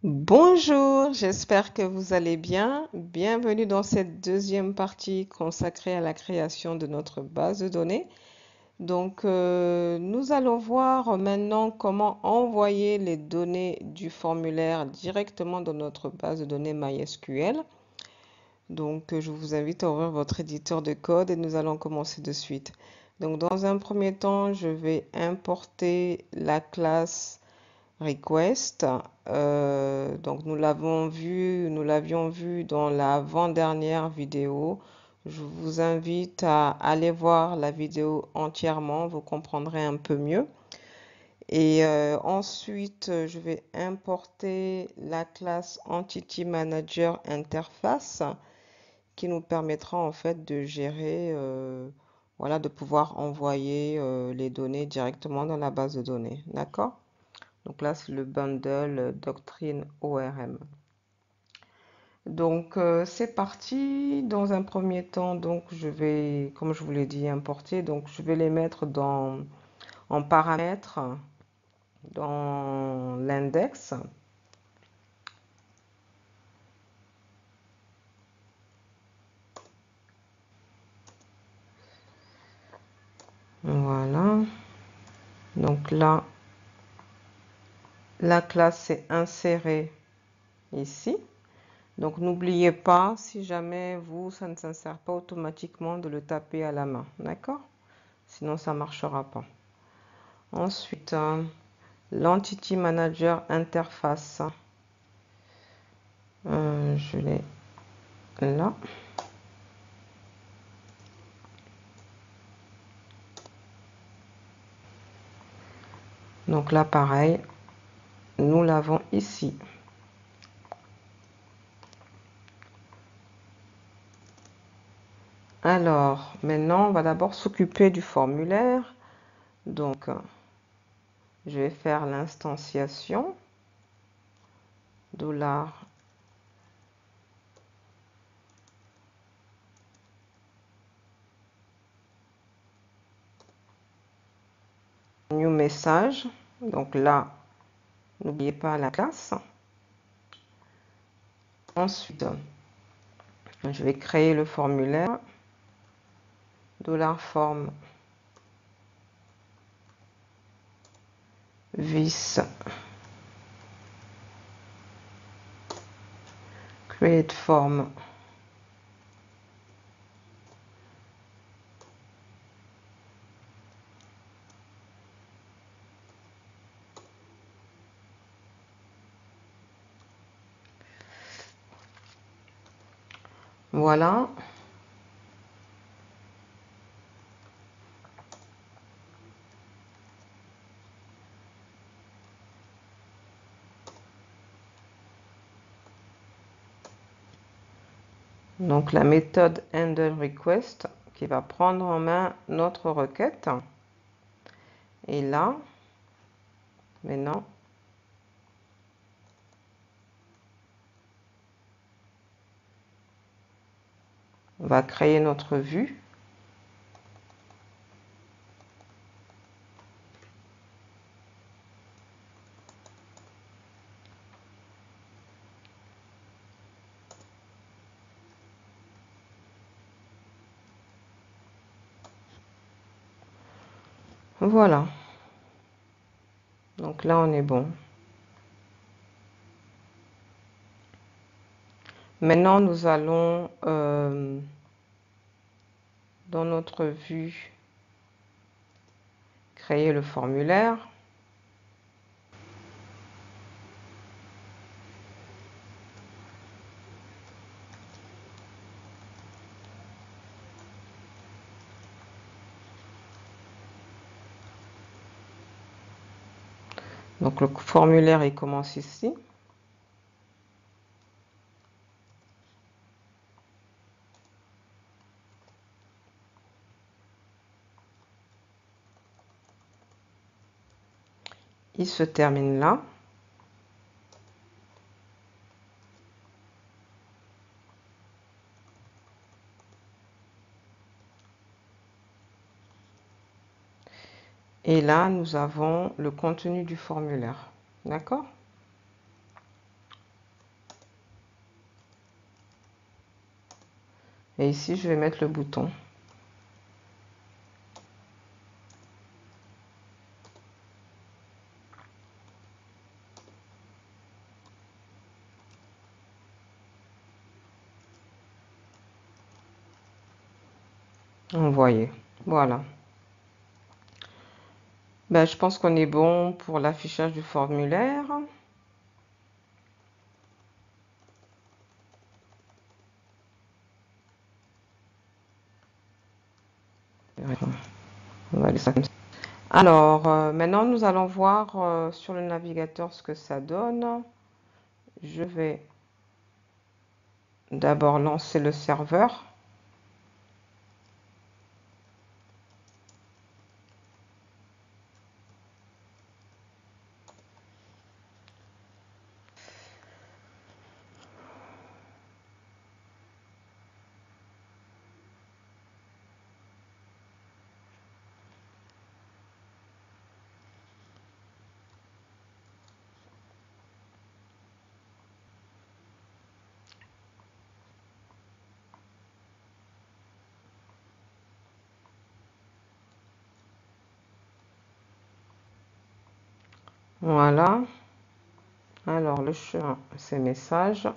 Bonjour, j'espère que vous allez bien. Bienvenue dans cette deuxième partie consacrée à la création de notre base de données. Nous allons voir maintenant comment envoyer les données du formulaire directement dans notre base de données MySQL. Je vous invite à ouvrir votre éditeur de code et nous allons commencer de suite. Donc, dans un premier temps, je vais importer la classe request. Nous l'avions vu dans l'avant-dernière vidéo. Je vous invite à aller voir la vidéo entièrement, vous comprendrez un peu mieux. Ensuite, je vais importer la classe Entity Manager Interface qui nous permettra en fait de gérer, voilà, de pouvoir envoyer les données directement dans la base de données. D'accord? Donc là, c'est le bundle Doctrine ORM. C'est parti. Dans un premier temps, je vais, comme je vous l'ai dit, importer. Donc, je vais les mettre en paramètres dans l'index. Voilà. Donc là, la classe est insérée ici. Donc, n'oubliez pas, si jamais ça ne s'insère pas automatiquement, de le taper à la main. D'accord? Sinon, ça ne marchera pas. Ensuite, l'Entity Manager Interface. Je l'ai là. Donc là, pareil, nous l'avons ici. Alors, maintenant, on va d'abord s'occuper du formulaire. Donc, je vais faire l'instanciation. Dollar. New message. Donc là, n'oubliez pas la classe. Ensuite, je vais créer le formulaire. Dollar form vis create form. Voilà. Donc la méthode handle request qui va prendre en main notre requête. Et là, maintenant, on va créer notre vue. Voilà. Donc là, on est bon. Maintenant, nous allons dans notre vue créer le formulaire. Donc le formulaire, il commence ici. Il se termine là. Et là, nous avons le contenu du formulaire. D'accord? Et ici, je vais mettre le bouton. Envoyer. Voilà. Ben, je pense qu'on est bon pour l'affichage du formulaire. On va laisser ça comme ça. Alors, maintenant, nous allons voir sur le navigateur ce que ça donne. Je vais d'abord lancer le serveur. Voilà. Alors, le chemin, c'est message.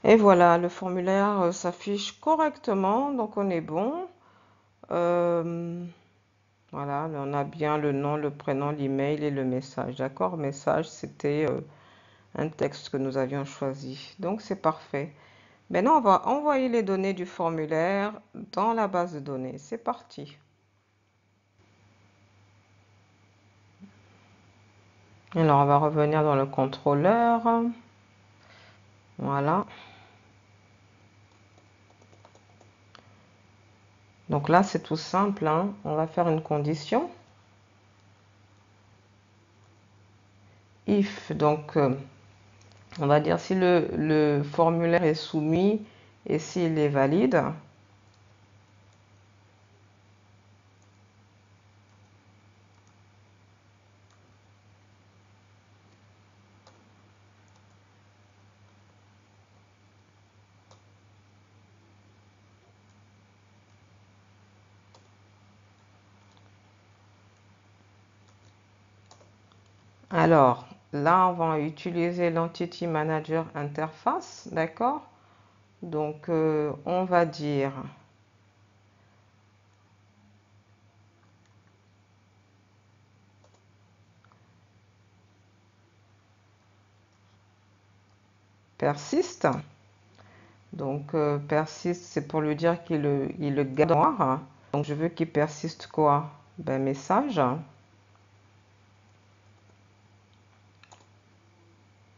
Et voilà, le formulaire s'affiche correctement, donc on est bon. Voilà, on a bien le nom, le prénom, l'email et le message. D'accord? Message, c'était un texte que nous avions choisi. Donc, c'est parfait. Maintenant, on va envoyer les données du formulaire dans la base de données. C'est parti. Alors, on va revenir dans le contrôleur. Voilà. Donc là, c'est tout simple, hein. On va faire une condition. If, donc, on va dire si le formulaire est soumis et s'il est valide. Alors, là, on va utiliser l'Entity Manager Interface, d'accord? Donc, on va dire persiste. Donc, persiste, c'est pour lui dire qu'il le garde noir. Donc, je veux qu'il persiste quoi? Ben, message.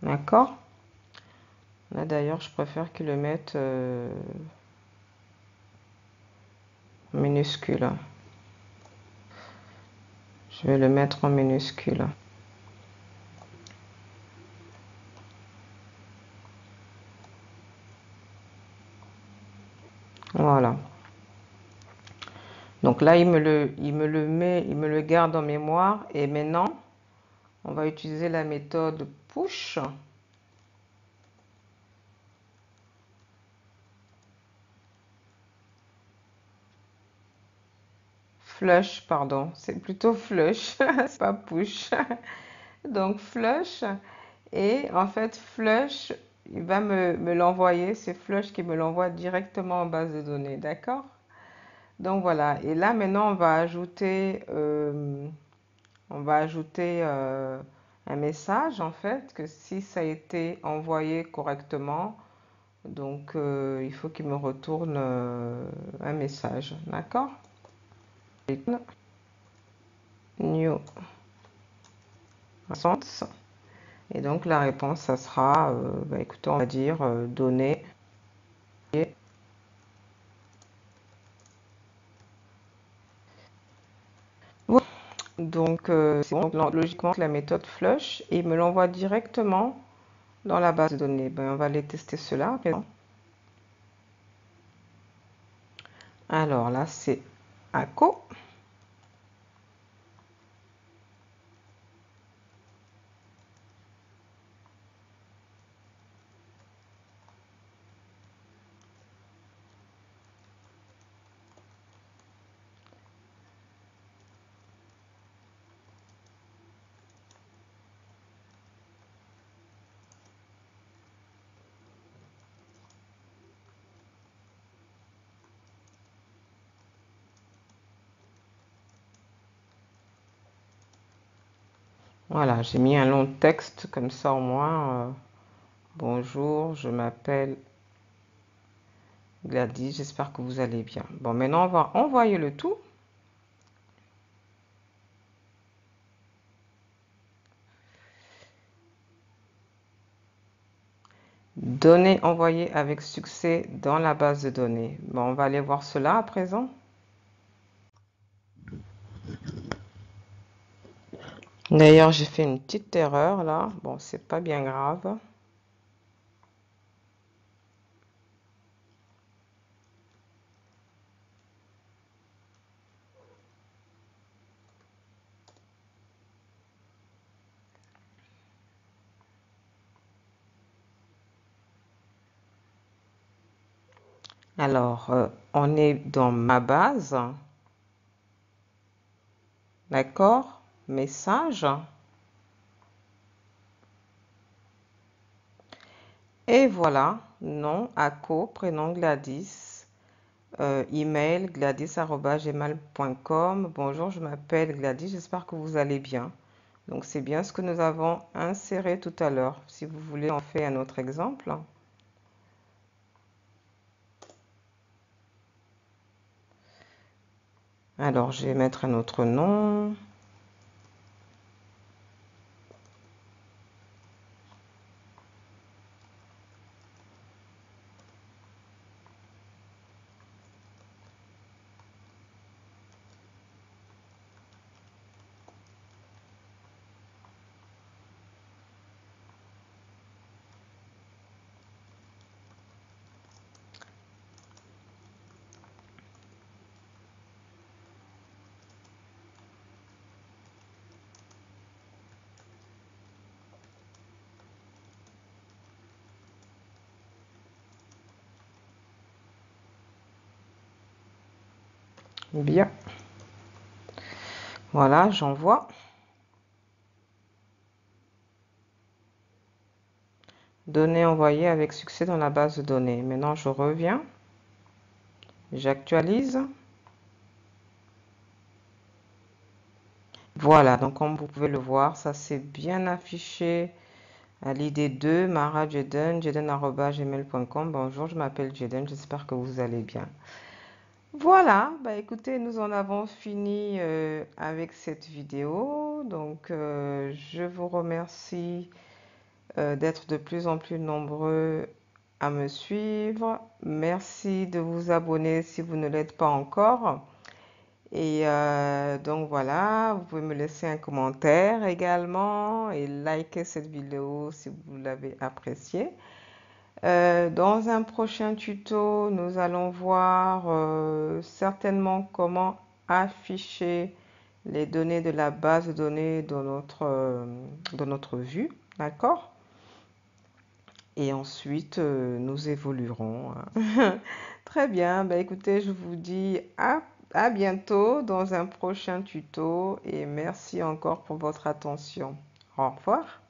D'accord? Là, d'ailleurs, je préfère qu'il le mette en minuscule. Je vais le mettre en minuscule. Voilà. Donc là, il me le garde en mémoire. Et maintenant, on va utiliser la méthode push. Flush, pardon. C'est plutôt flush, c'est pas push. Donc flush. Et en fait, flush, il va me l'envoyer. C'est flush qui me l'envoie directement en base de données. D'accord? Donc voilà. Et là, maintenant, on va ajouter un message, en fait, que si ça a été envoyé correctement, donc il faut qu'il me retourne un message. D'accord? New response. Et donc la réponse, ça sera, bah, écoutez, on va dire données. Voilà. Donc c'est bon. Donc, logiquement la méthode flush et il me l'envoie directement dans la base de données. Ben, on va aller tester cela. Alors là, c'est ACO. Voilà, j'ai mis un long texte comme ça au moins. Bonjour, je m'appelle Gladys, j'espère que vous allez bien. Bon, maintenant on va envoyer le tout. Données envoyées avec succès dans la base de données. Bon, on va aller voir cela à présent. D'ailleurs, j'ai fait une petite erreur là. Bon, c'est pas bien grave. Alors, on est dans ma base. D'accord? Message. Et voilà, nom, ACO, prénom Gladys, email gladys@gmail.com. Bonjour, je m'appelle Gladys, j'espère que vous allez bien. Donc c'est bien ce que nous avons inséré tout à l'heure. Si vous voulez, on fait un autre exemple. Alors, je vais mettre un autre nom. Bien. Voilà, j'envoie. Données envoyées avec succès dans la base de données. Maintenant, je reviens. J'actualise. Voilà, donc comme vous pouvez le voir, ça s'est bien affiché à l'idée 2, Mara Jeden, jeden@gmail.com. Bonjour, je m'appelle Jeden, j'espère que vous allez bien. Voilà, bah écoutez, nous en avons fini avec cette vidéo. Donc, je vous remercie d'être de plus en plus nombreux à me suivre. Merci de vous abonner si vous ne l'êtes pas encore. Et donc voilà, vous pouvez me laisser un commentaire également et liker cette vidéo si vous l'avez appréciée. Dans un prochain tuto, nous allons voir certainement comment afficher les données de la base de données dans notre vue, d'accord? Et ensuite, nous évoluerons. Très bien, bah écoutez, je vous dis à bientôt dans un prochain tuto et merci encore pour votre attention. Au revoir.